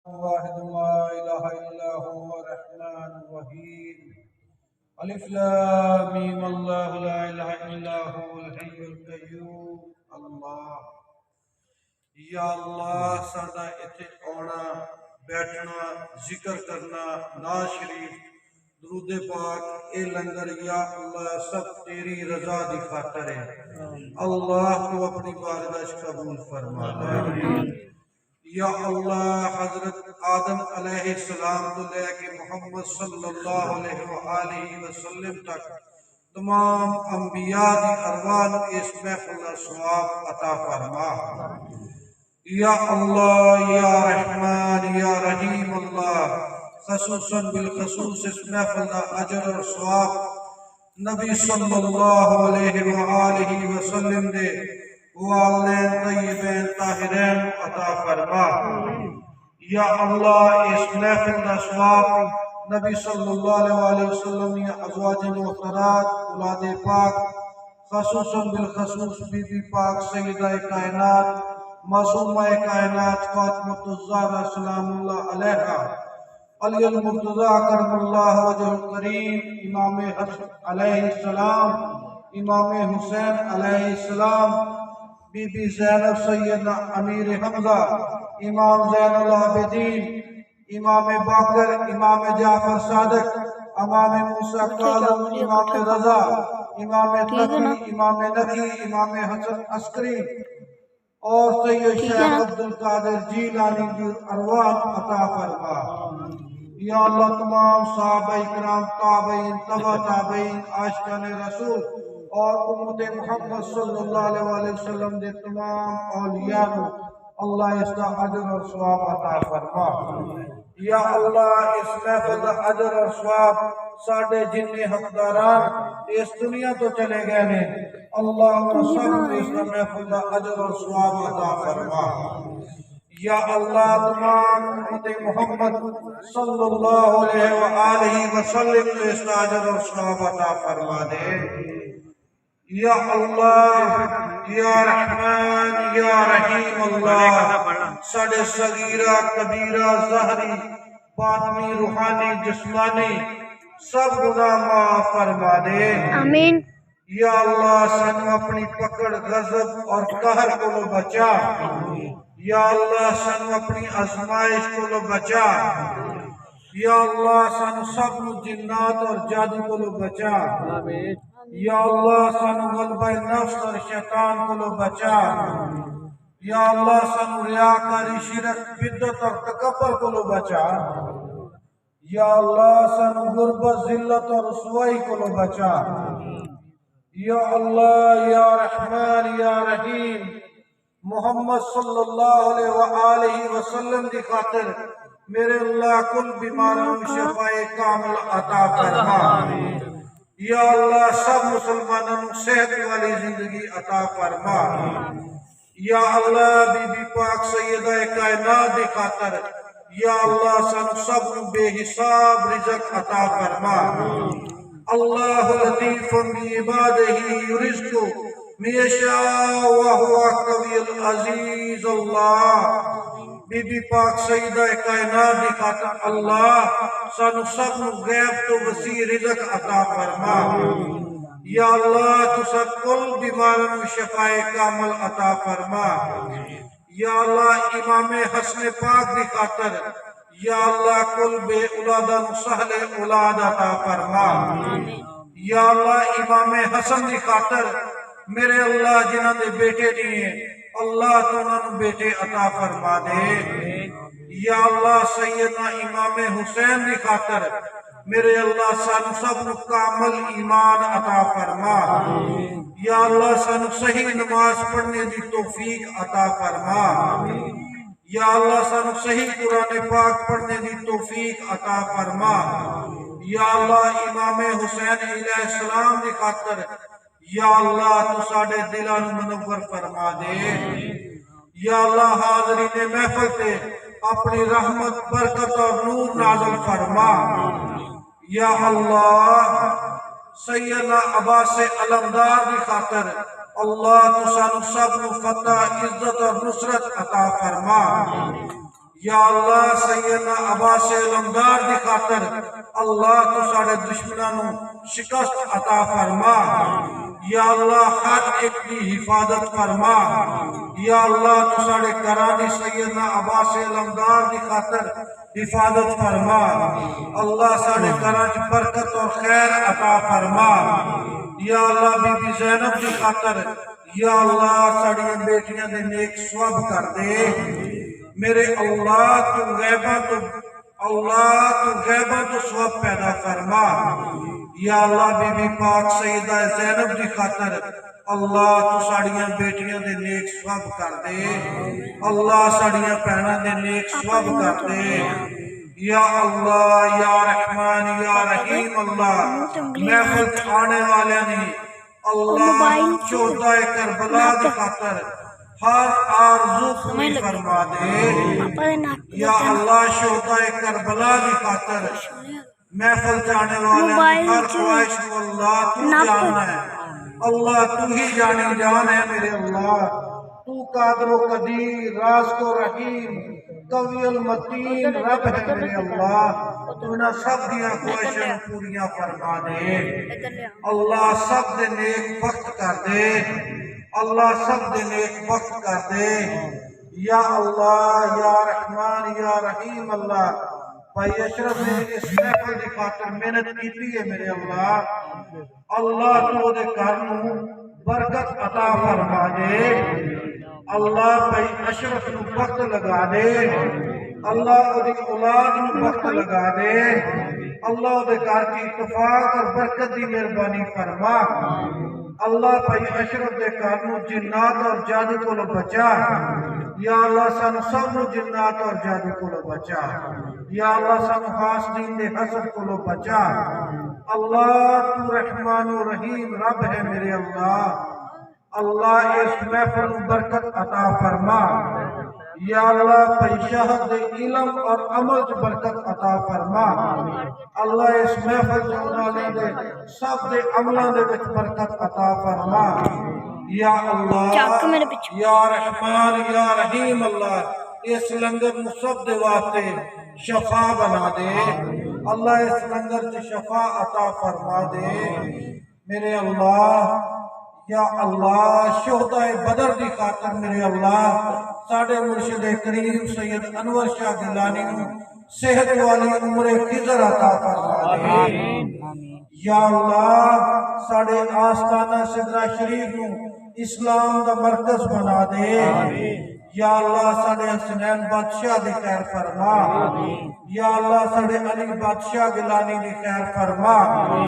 واحد لا إله إلا هو الرحمن الرحيم ألف لام ميم الله لا إله إلا هو الحي القيوم اللہ یا اللہ ساڈا اتنے آنا بیٹھنا ذکر کرنا ناز شریف درود پاک اے لنگر یا اللہ سب تیری رضا دی خاطر ہے اللہ تو اپنی بارگاہ قبول فرما دے یا اللہ حضرت آدم علیہ السلام تو لے کے محمد صلی اللہ علیہ وآلہ وسلم تک تمام انبیاء دی ارواح اس محفل کا ثواب عطا فرما یا اللہ یا رحمان یا رحیم اللہ خصوصاً بالخصوص اس محفل کا اجر اور ثواب نبی صلی اللہ علیہ وآلہ وسلم دے والدین طیبین طاہرین عطا فرما یا اللہ اس محفل کا ثواب نبی صلی اللہ علیہ وسلم یا ازواج محترات اولاد پاک خصوصاً بالخصوص بی بی پاک سیدہ کائنات معصومہ کائنات فاطمۃ الزہرا سلام اللہ علیہا علی المرتضی کرم اللہ وجہ الکریم امام حسن علیہ السلام امام حسین علیہ السلام بی بی زینب سیدنا امیر حمزہ امام زین العابدین امام باقر امام جعفر صادق امام موسیٰ کاظم امام رضا امام تقی امام نقی امام حسن عسکری اور سید شیخ عبدالقادر جیلانی کی ارواح عطا فرما یا اللہ تمام صحابہ اکرام تابعین تبع تابعین عاشقان رسول اور امت محمد صلی اللہ علیہ وسلم دے تمام اولیاء اللہ اس کا اجر اور ثواب عطا فرما یا اللہ اس محفل کا اجر اور ثواب ساڑھے جنی حقداران اس دنیا تو چلے گئے نے اللہ سب کو اس کا محفل کا اجر اور ثواب عطا فرما یا اللہ تمام امت محمد صلی اللہ علیہ وآلہ وسلم کو اس کا اجر اور ثواب عطا فرما دے یا اللہ یا رحمان یا رحیم اللہ ساڑھے صغیرہ کبیرہ ظاہری باطنی روحانی جسمانی سب گناہ معاف فرما دے آمین یا اللہ سانو اپنی پکڑ غضب اور قہر کو لو بچا یا اللہ سانو اپنی آزمائش کو لو بچا یا اللہ سانو سب جنات اور جادو کو لو بچا یا اللہ سانو غلبہ نفس اور شیطان کو لو بچا یا اللہ سانو ریاکاری شرک بدعت اور تکبر کو لو بچا یا اللہ سانو غربت ذلت اور رسوائی کو لو بچا یا اللہ یا رحمان یا رحیم محمد صلی اللہ علیہ وآلہ وسلم کی خاطر میرے اللہ کل بیماروں شفاء کامل عطا فرما یا اللہ سب مسلمانوں صحت والی زندگی عطا فرما یا اللہ بی بی پاک سیدہ کائنات کی خاطر یا اللہ سن سب بے حساب رزق عطا فرما اللہ لطیف بعبادہ یرزق من یشاء وہو قوی العزیز اللہ بی بی پاک سیدہ کائنات دی خاطر اللہ سانو سب غیب تو وسیع رزق عطا فرما یا اللہ تو سب کل بیماروں شفاء کامل عطا فرما یا اللہ امام حسن پاک دی خاطر یا اللہ کل بے اولادہ سہل اولاد عطا فرما یا اللہ امام حسن دی خاطر میرے اللہ جنہاں دے بیٹے نہیں ہیں اللہ تو انہوں بیٹے عطا فرما دے یا اللہ سیدنا امام حسین دی خاطر میرے اللہ سانو سب کامل ایمان عطا فرما یا اللہ سانو صحیح نماز پڑھنے دی توفیق عطا فرما یا اللہ سانو صحیح قرآن پاک پڑھنے دی توفیق عطا فرما یا اللہ امام حسین علیہ السلام دی خاطر یا اللہ تو ساڑھے دلان منور فرما دے یا اللہ حاضرین محفل تے اپنی رحمت برکت اور نور نازل فرما یا اللہ سیدنا عباس علمدار دی خاطر اللہ تو سانو سب فتح عزت اور نصرت عطا فرما یا اللہ سیدنا عباس علمدار دی خاطر اللہ تو ساڑے دشمنانوں شکست عطا فرما، یا اللہ ہر ایک دی حفاظت فرما، یا اللہ تو ساڑے کرانی سیدنا عباس علمدار دی خاطر حفاظت فرما، اللہ ساڑے کرانچ برکت اور خیر عطا فرما، یا اللہ بی بی زینب دی خاطر یا اللہ ساڑی بیٹیاں دے نیک ثواب کر دے، میرے اللہ تو غیبہ تو ثواب پیدا فرما، یا اللہ بی بی پاک سیدہ زینب دی خاطر اللہ تو ساڑیاں بیٹیاں دے نیک ثواب کر دے، اللہ ساڑیاں پہناں دے نیک ثواب کر دے، یا اللہ یا رحمان یا رحیم اللہ محفل آنے والے نہیں اللہ شہدائے کربلا دی خاطر ہر آرزو پوری فرما دے، یا اللہ شہدائے کربلا دی خاطر محفل جانے والے ہر خواہش کو اللہ تو جاننا ہے، اللہ تو ہی جانی جان ہے میرے اللہ، تو قادر و قدیر راز کو رحیم قوی المتین رب ہے میرے اللہ، تو نہ سب دیا خواہشیں پوریاں فرما دے، اللہ سب دے نیک وقت کر دے، اللہ سب دے نیک وقت کر دے، یا اللہ یا رحمان یا رحیم اللہ بھائی اشرف نے اس محفل دی خاطر محنت کیتی ہے میرے اللہ، اللہ تو دے کرنوں برکت عطا فرما دے، اللہ بھائی اشرف نو وقت لگا دے، اللہ دی اولاد نو وقت لگا دے، اللہ دے گھر کی اتفاق اور برکت دی مہربانی فرما، اللہ بھائی اشرف دے گھر نو جنات اور جادو کو بچا، یا اللہ سانو سب نو جنات اور جادو کو بچا، یا اللہ سانو حاسدین دے حسد کو بچا، اللہ تو رحمان و رحیم رب ہے میرے اللہ، اللہ اس محفل برکت عطا فرما، یا اللہ پیشاہت دے علم اور عمل جو برکت عطا فرما، اللہ اس محفل جونالے دے سب دے عملہ دے وچ برکت عطا فرما، یا اللہ یا رحمان یا رحیم اللہ اس لنگر مصب دے واسطے شفا بنا دے، اللہ اس لنگر سے شفا عطا فرما دے میرے اللہ، یا اللہ شہدائے بدر دی خاطر میرے اللہ ساڑھے مرشد کریم سید انور شاہ گیلانی صحت والی عمر خضر عطا فرما دے، یا اللہ ساڑھے آستانہ صدرہ شریف نو اسلام دا مرکز بنا دے، یا اللہ ساڑھے حسنین بادشاہ دی خیر فرما، یا اللہ ساڑھے علی بادشاہ گیلانی دی خیر فرما،